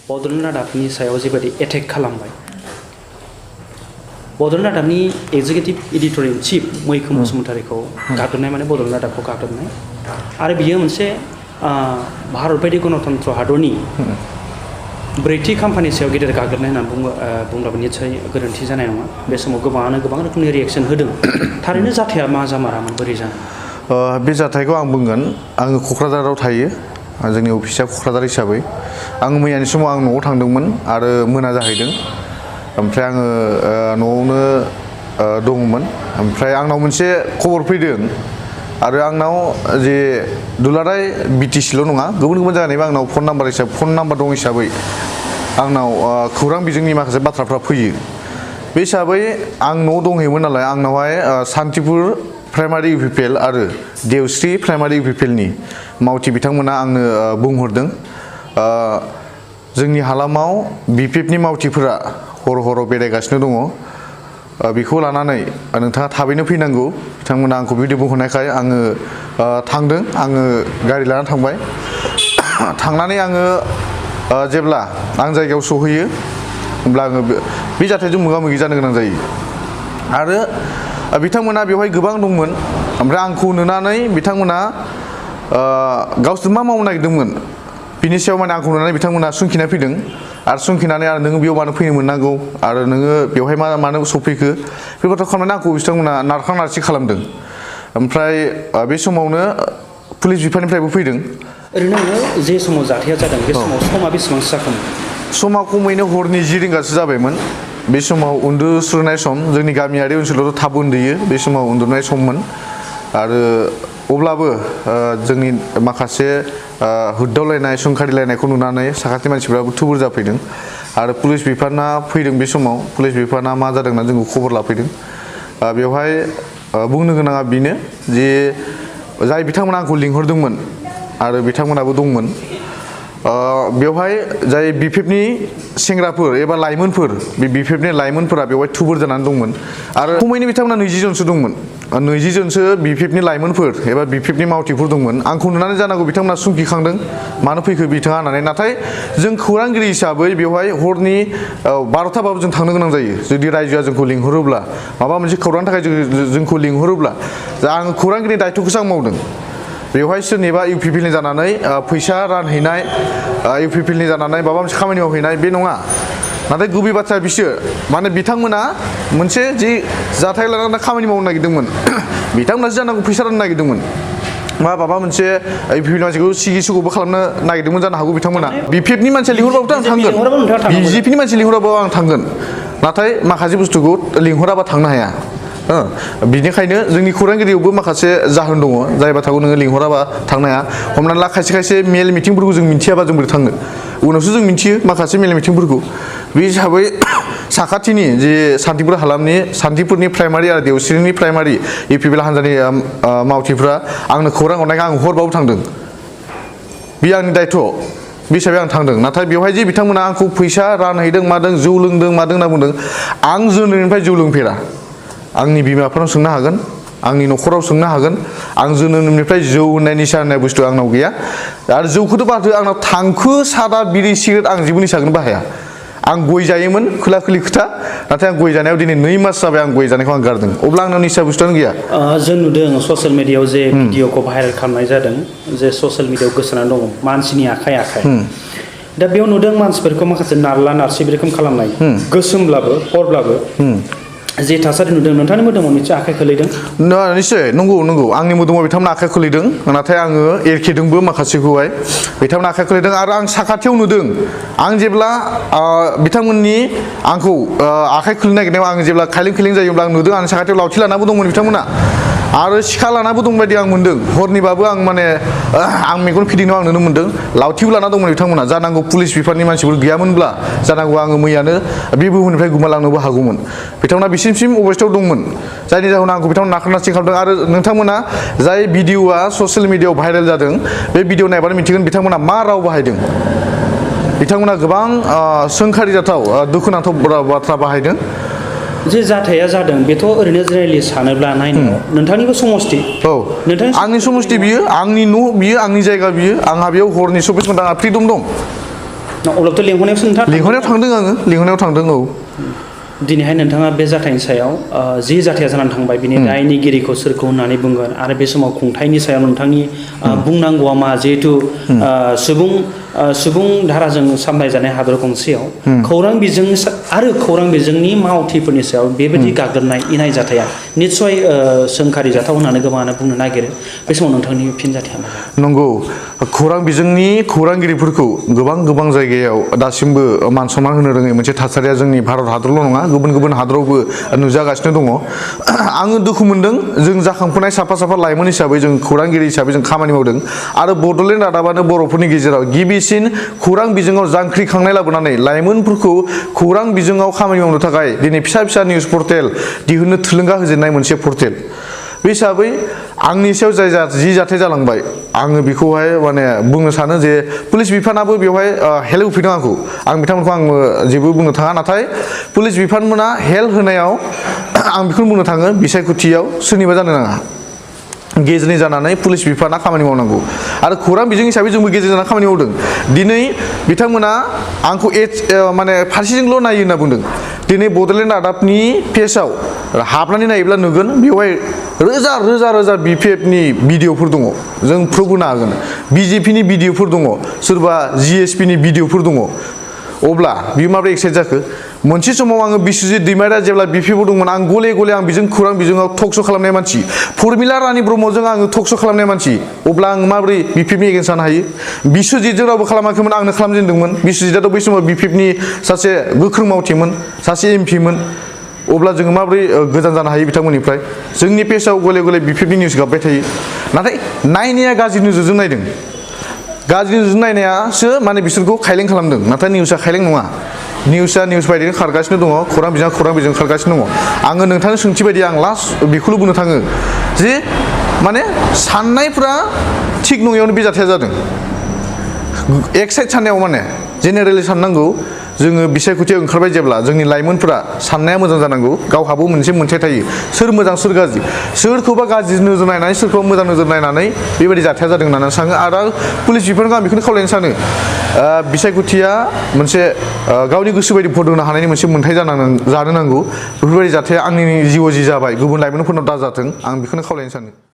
बड'लेण्ड रादाबनि सायाव जेबायदि एटेक खालामबाय बड'लेण्ड रादाबनि एगजिकिउटिभ एडिटर इन चिफ मैखोम बसुमतारीखौ गाग्लोबनाय माने बड'लेण्ड रादाबखौ गाग्लोबनाय आरो बियो मोनसे भारत बायदि गणतन्त्र हादरनि ब्रैथि खाम्फानि सायाव गेदेर गाग्लोबनाय होननानै बुंब्लाबो निस्सय गोरोन्थि जानाय नङा बे समाव गोबाङानो गोबां रोखोमनि रिएक्सन होदों थारैनो जाथाया मा जामारामोन बोरै जानो बे जाथायखौ आं बुंगोन आङो क'क्राझाराव थायो जोंनि अफिसा क'क्राझार हिसाबै आं मैयानि समाव आं न'आव थांदोंमोन आरो मोना जाहैदों ओमफ्राय आङो न'आवनो दङमोन ओमफ्राय आंनाव मोनसे खबर फैदों आरो आंनाव जे दुलाराय बिटिसिल' नङा गुबुन गुबुन जायगानिबो आंनाव फन नाम्बार दं हिसाबै आंनाव खौरां बिजोंनि माखासे बाथ्राफ्रा फैयो बे हिसाबै आं न'आव दंहैयोमोन नालाय आंनावहाय सान्तिपुर प्राइमारि इउपिपिएल आरो देवस्रि प्राइमारि इउपिपिएलनि मावथि बिथांमोना आंनो बुंहरदों जोंनि हालामाव बिपिएफनि मावथिफोरा हराव बेरायगासिनो दङ बेखौ लानानै नोंथाङा थाबैनो फैनांगौ बिथांमोना आंखौ बिदि बुंहरनायखाय आङो थांदों आङो गारि लानानै थांबाय थांनानै आङो जेब्ला आं जायगायाव सहैयो होमब्ला आङो बे जाथायजों मोगा मोगि जानो गोनां जायो आरो बिथांमोना बेवहाय गोबां दंमोन ओमफ्राय आंखौ नुनानै बिथांमोना गावसोर मा मावनो नागिरदोंमोन बिनि सायाव माने आंखौ नुनानै बिथांमोना सुंखिना फैदों आरो सुंखिनानै आरो नोङो बेयाव मानो फैनो मोननांगौ आरो नोङो बेवहाय मानो सफैखो बे बाथ्रा खालामनानै आंखौ बिथांमोना नारखा नारसि खालामदों ओमफ्राय बे समावनो पुलिस बिफाननिफ्रायबो फैदों ओरैनो जे समाव जाथाया जादों बे समाव समा बेसेबांसो जाखोमोन समा खमैनो हरनि 10 रिंगासो जाबायमोन बे समाव उन्दुस्रुनाय सम जोंनि गामियारि ओनसोलावथ' थाब उन्दुयो बे समाव उन्दुनाय सममोन आरो अब्लाबो जोंनि माखासे होद्दावलायनाय सोंखारिलायनायखौ नुनानै साखाथि मानसिफ्राबो थुबुर जाफैदों आरो पुलिस बिफाना फैदों बे समाव पुलिस बिफाना मा जादों होनना जोंखौ खबर लाफैदों बेवहाय बुंनो गोनाङा बेनो जे जाय बिथांमोना आंखौ लिंहरदोंमोन आरो बिथांमोनाबो दंमोन बेवहाय जाय बिपिएफनि सेंग्राफोर एबा लाइमोनफोर बे बिपिएफनि लाइमोनफोरा बेवहाय थुबुर जानानै दंमोन आरो खमैनो बिथांमोना 20 जनसो दंमोन 20 जनसो बिपिएफनि लाइमोनफोर एबा बिपिएफनि मावथिफोर दंमोन आंखौ नुनानै जानांगौ बिथांमोना सुंखिखांदों मानो फैखो बिथाङा होननानै नाथाय जों खौरांगिरि हिसाबै बेवहाय हरनि 12थाबाबो जों थांनो गोनां जायो जुदि रायजोआ जोंखौ लिंहरोब्ला माबा मोनसे खौरांनि थाखाय जोंखौ लिंहरोब्ला आं खौरांगिरि दायथ'खौसो आं मावदों बेवहाय सोरनिबा इउपिपिएलनि जानानै फैसा रानहैनाय इउपिपिएलनि जानानै माबा मोनसे खामानि मावहैनाय बे नङा नाथाय गुबै बाथ्राया बिसो माने बिथांमोना मोनसे जि जाथाय लानानै खामानि मावनो नागिरदोंमोन बिथांमोनासो जानांगौ फैसा राननो नागिरदोंमोन माबा मोनसे इउपिपिएलनि मानसिखौ सिगिसुगबो खालामनो नागिरदोंमोन जानो हागौ बिथांमोना बिपिएफनि मानसिया लिंहरबाबोथ' आं थांगोन बिजेपिनि मानसि लिंहराबाबो आं थांगोन नाथाय माखासे बुस्थुखौ लिंहराबा थांनो हाया बिनिखायनो जोंनि खौरांगिरियावबो माखासे जाहोन दङ जाय बाथ्राखौ नोङो लिंहराबा थांनो हाया हमनानै ला खायसे मेल मिटिंफोरखौ जों मिथियाबा जों बोरै थांनो उनावसो जों मिथियो माखासे मेल मिटिंफोरखौ बे हिसाबै साखाथिनि जे सान्तिपुर हालामनि सान्तिपुरनि प्राइमारि आरो देवस्रिनि प्राइमारि इउपिपिएल हान्जानि मावथिफ्रा आंनो खौरां हरनायखाय आं हरबाबो थांदों बे आंनि दायथ' बे हिसाबै आं थांदों नाथाय बेवहाय जे बिथांमोना आंखौ फैसा रानहैदों मादों जौ लोंदों मादों होनना बुंदों आं जोनोमनिफ्राय जौ लोंफेरा आंनि बिमा बिफानाव सोंनो हागोन आंनि न'खराव सोंनो हागोन आं जोनोमनिफ्राय जौ होननाय निसा होननाय बुस्थु आंनाव गैया आरो जौखौथ' बाथो आंनाव थांखु सादा बिरि सिगारेट आं जेबो निसाखौनो बाहाया आं गय जायोमोन खोला खोलि खोथा नाथाय आं गय जानायाव दिनै 2 मास जाबाय आं गय जानायखौ आं गारदों अब्ला आंनाव निसा बुस्थुआनो गैया जों नुदों ससियेल मिडियायाव जे भिडिअखौ भाइरेल खालामनाय जादों जे ससियेल मिडियायाव गोसारनानै दङ मानसिनि आखाइ दा बेयाव नुदों मानसिफोरखौ माखासे नारला नारसि बे रोखोम खालामनाय गोसोमब्लाबो हरब्लाबो जे थासारि नुदों नोंथांनि मोदोमाव निश्चय आखाइ खोलैदों निश्चय नंगौ आंनि मोदोमाव बिथांमोना आखाइ खोलैदों नाथाय आङो एरखेदोंबो माखासेखौहाय बिथांमोना आखाइ खोलैदों आरो आं साखाथियाव नुदों आं जेब्ला बिथांमोननि आंखौ आखाइ खोलैनो नागिरनायाव आं जेब्ला खायलें जायोब्ला आं नुदों आं साखाथियाव लावथि लानाबो दंमोन बिथांमोना आरो सिखा लानाबो दं बायदि आं मोनदों हरनिबाबो आं माने आं मेगन फिदिंनायाव आं नुनो मोनदों लावथिबो लाना दंमोन बिथांमोना जानांगौ पुलिस बिफाननि मानसिफोर गैयामोनब्ला जानांगौ आङो मैयानो बे बुहुमनिफ्राय गोमालांनोबो हागौमोन बिथांमोना बिसिम अबस्थायाव दंमोन जायनि जाहोनाव आंखौ बिथांमोना नारखारनासि खालामदों आरो नोंथांमोना जाय भिडिअआ ससियेल मिडियायाव भाइरेल जादों बे भिडिअ नायबानो मिथिगोन बिथांमोना मा राव बाहायदों बिथांमोना गोबां सोंखारिजाथाव दुखुनांथाव बाथ्रा बाहायदों जे जाथाया जादों बेथ' ओरैनो जेनेरेलि सानोब्ला नायनायाव नोंथांनिबो समस्ति आंनि समस्ति बियो आंनि न' बियो आंनि जायगा बियो आंहा बेयाव हरनि 24 घन्टा आंहा फ्रिदम दं अब्लाथ' लेंहरनायावसो नोंथाङा लिंहरनायाव थांदों आङो लिंहरनायाव थांदों औ दिनैहाय नोंथाङा बे जाथायनि सायाव जि जाथाया जानानै थांबाय बिनि दायनिगिरिखौ सोरखौ होननानै बुंगोन आरो बे समाव खुंथायनि सायाव नोंथांनि बुंनांगौआ मा जिहेथु सुबुं धाराजों सामलायजानाय हादर गंसेयाव खौरां बिजों आरो खौरां बिजोंनि मावथिफोरनि सायाव बेबायदि गाग्लोबनाय इनाय जाथाया निस्सय सोंखारि जाथाव होननानै गोबाङानो बुंनो नागिरो बे समाव नोंथांनि फिनजाथाया मा नंगौ खौरां बिजोंनि खौरांगिरिफोरखौ गोबां जायगायाव दासिमबो मान सनमान होनो रोङै मोनसे थासारिया जोंनि भारत हादरल' नङा गुबुन हादरावबो नुजागासिनो दङ आङो दुखु मोनदों जों जाखांफुनाय साफा लाइमोन हिसाबै जों खौरांगिरि हिसाबै जों खामानि मावदों आरो बड'लेण्ड रादाबानो बर'फोरनि गेजेराव गिबिसिन खौरां बिजोङाव जांख्रिखांनाय लाबोनानै लाइमोनफोरखौ खौरां बिजोङाव खामानि मावनो थाखाय दिनै फिसा निउस पर्टेल दिहुननो थुलुंगा होजेननाय मोनसे पर्टेल बे हिसाबै आंनि सायाव जि जाथाय जालांबाय आङो बेखौहाय माने बुंनो सानो जे पुलिस बिफानाबो बेवहाय हेल्प होफैदों आंखौ आं बिथांमोनखौ आं जेबो बुंनो थाङा नाथाय पुलिस बिफानमोना हेल्प होनायाव आं बेखौनो बुंनो थाङो बिसायख'थियाव सोरनिबा जानो नाङा गेजेरनि जानानै पुलिस बिफाना खामानि मावनांगौ आरो खौरां बिजों हिसाबै जोंबो गेजेर जानानै खामानि मावदों दिनै बिथांमोना आंखौ माने फारसेजोंल' नायो होनना बुंदों दिनै बड'लेण्ड रादाबनि पेजआव हाबनानै नायोब्ला नुगोन बेवहाय रोजा BPFनि भिडिअफोर दङ जों प्रुफ होनो हागोन BJPनि भिडिअफोर दङ सोरबा GSPनि भिडिअफोर दङ अब्ला बियो माब्रै एक्साइट जाखो मोनसे समाव आङो बिस्वजित दैमारिया जेब्ला BPFआव दंमोन आं गले आं बिजों खौरां बिजोङाव टक श' खालामनाय मानसि फर्मिला रानि ब्रह्मजों आङो टक श' खालामनाय मानसि अब्ला आं माब्रै BPFनि एगेन्स्ट जानो हायो बिस्वजितजों रावबो खालामाखैमोन आंनो खालामजेनदोंमोन बिस्वजितआथ' बै समाव BPFनि सासे गोख्रों मावथिमोन सासे MP मोन अब्ला जोङो माब्रै गोजान जानो हायो बिथांमोननिफ्राय जोंनि पेजआव गले BPFनि निउस गाबबाय थायो नाथाय नायनाया गाज्रि नोजोरजों नायदों गाज्रि नोजोरजों नायनायासो माने बिसोरखौ खायलें खालामदों नाथाय निउसआ खायलें नङा निउसआ निउस बायदिनो खारगासिनो दङ खौरां बिजों खारगासिनो दङ आङो नोंथांनि सोंथि बायदि आं लास्ट बेखौल' बुंनो थाङो जे माने साननायफ्रा थिग नङैयावनो बे जाथाया जादों एक साइड साननायाव माने जेनेरेलि साननांगौ जोङो बिसायख'थियाव ओंखारबाय जेब्ला जोंनि लाइमोनफोरा साननाया मोजां जानांगौ गावहाबो मोनसे मोनथाय थायो सोर मोजां सोर गाज्रि सोरखौबा गाज्रि नोजोर नायनानै सोरखौबा मोजां नोजोर नायनानै बेबायदि जाथाया जादों होननानै सानो आरो पुलिस बिफानखौ आं बेखौनो खावलायनो सानो बिसायख'थिया मोनसे गावनि गोसो बायदि भट होनो हानायनि मोनसे मोनथाय जानो नांगौ बेफोरबायदि जाथाया आंनि जिउआव जि जाबाय गुबुन लाइमोनफोरनाव दाजाथों आं बेखौनो खावलायनो सानो